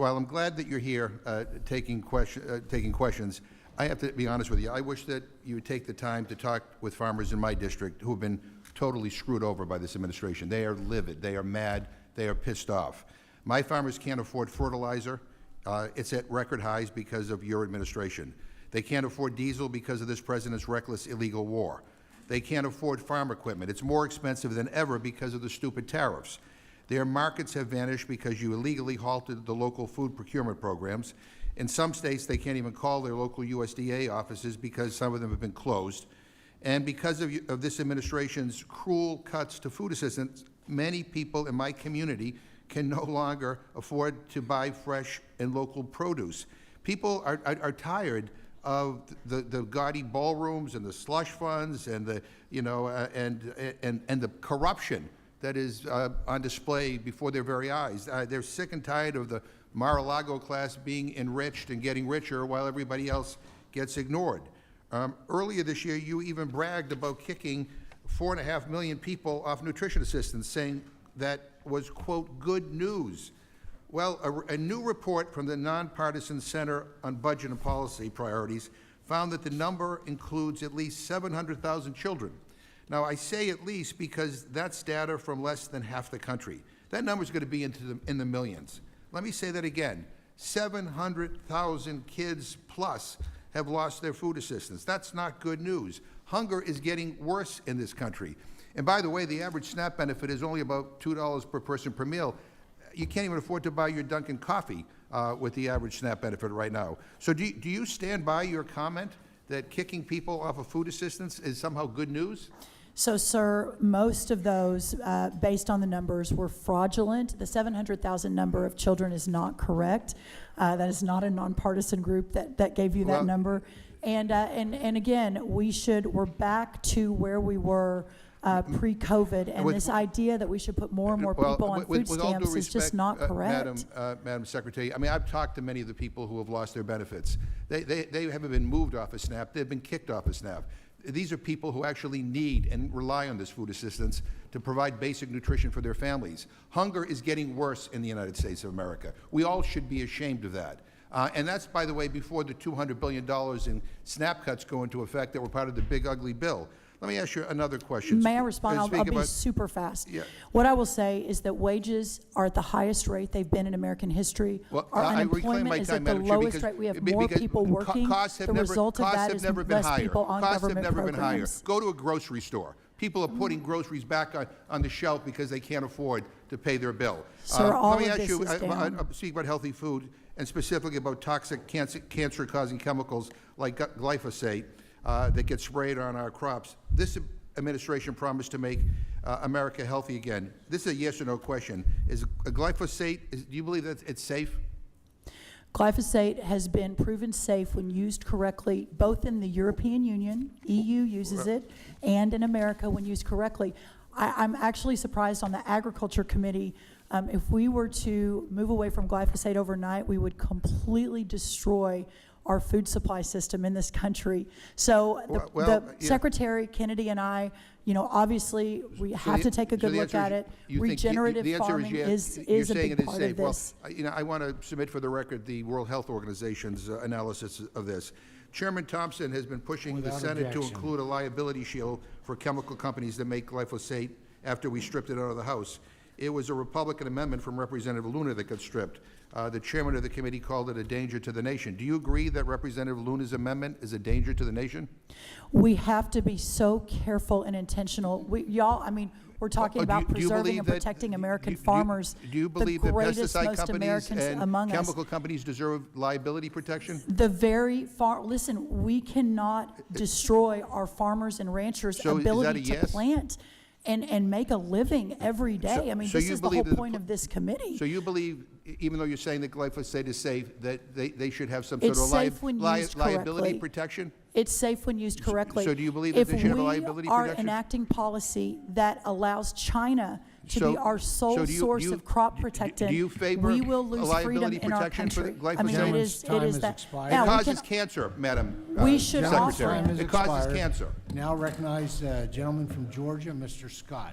while I'm glad that you're here taking questions, I have to be honest with you. I wish that you would take the time to talk with farmers in my district who have been totally screwed over by this administration. They are livid. They are mad. They are pissed off. My farmers can't afford fertilizer. It's at record highs because of your administration. They can't afford diesel because of this president's reckless illegal war. They can't afford farm equipment. It's more expensive than ever because of the stupid tariffs. Their markets have vanished because you illegally halted the local food procurement programs. In some states, they can't even call their local USDA offices because some of them have been closed. And because of this administration's cruel cuts to food assistance, many people in my community can no longer afford to buy fresh and local produce. People are tired of the gaudy ballrooms and the slush funds and the and the corruption that is on display before their very eyes. They're sick and tired of the Mar-a-Lago class being enriched and getting richer while everybody else gets ignored. Earlier this year, you even bragged about kicking 4.5 million people off nutrition assistance, saying that was, quote, good news. Well, a new report from the Nonpartisan Center on Budget and Policy Priorities found that the number includes at least 700,000 children. Now, I say at least because that's data from less than half the country. That number is going to be in the millions. Let me say that again. 700,000 kids plus have lost their food assistance. That's not good news. Hunger is getting worse in this country. And by the way, the average SNAP benefit is only about $2 per person per meal. You can't even afford to buy your Dunkin' coffee with the average SNAP benefit right now. So do you stand by your comment that kicking people off of food assistance is somehow good news? So, sir, most of those, based on the numbers, were fraudulent. The 700,000 number of children is not correct. That is not a nonpartisan group that gave you that number. And again, we're back to where we were pre-COVID, and this idea that we should put more and more people on food stamps is just not correct. Madam Secretary, I mean, I've talked to many of the people who have lost their benefits. They haven't been moved off of SNAP. They've been kicked off of SNAP. These are people who actually need and rely on this food assistance to provide basic nutrition for their families. Hunger is getting worse in the United States of America. We all should be ashamed of that. And that's, by the way, before the $200 billion in SNAP cuts go into effect that were part of the big, ugly bill. Let me ask you another question. May I respond? I'll be super fast. Yeah. What I will say is that wages are at the highest rate they've been in American history. Well, our unemployment is at the lowest rate. We have more people working. The result of that is less people on government programs. Go to a grocery store. People are putting groceries back on the shelf because they can't afford to pay their bill. Sir, all let me of ask this you, is down. speak about healthy food and specifically about toxic cancer-causing chemicals like glyphosate that get sprayed on our crops. This administration promised to make America healthy again. This is a yes or no question. Is glyphosate, do you believe that it's safe? Glyphosate has been proven safe when used correctly, both in the European Union, EU uses it, and in America when used correctly. I'm actually surprised on the Agriculture Committee. If we were to move away from glyphosate overnight, we would completely destroy our food supply system in this country. So Secretary Kennedy and I, obviously we have to take a good look at it. Regenerative farming is a big part of this. Well, I want to submit for the record the World Health Organization's analysis of this. Chairman Thompson has been pushing the Senate to include a liability shield for chemical companies that make glyphosate after we stripped it out of the House. It was a Republican amendment from Representative Luna that got stripped. The chairman of the committee called it a danger to the nation. Do you agree that Representative Luna's amendment is a danger to the nation? We have to be so careful and intentional. We're talking about preserving and protecting American farmers. Do you believe that pesticide companies and chemical companies deserve liability protection? Listen, we cannot destroy our farmers and ranchers' ability to plant and make a living every day. This is the whole point of this committee. So you believe, even though you're saying that glyphosate is safe, that they should have some sort of liability protection? It's safe when used correctly. So do you believe that they should have liability protection? If we are enacting policy that allows China to be our sole source of crop protectant, we will lose freedom in our country. It is that. It causes cancer, Madam we should Secretary. It causes cancer. Now recognize the gentleman from Georgia, Mr. Scott.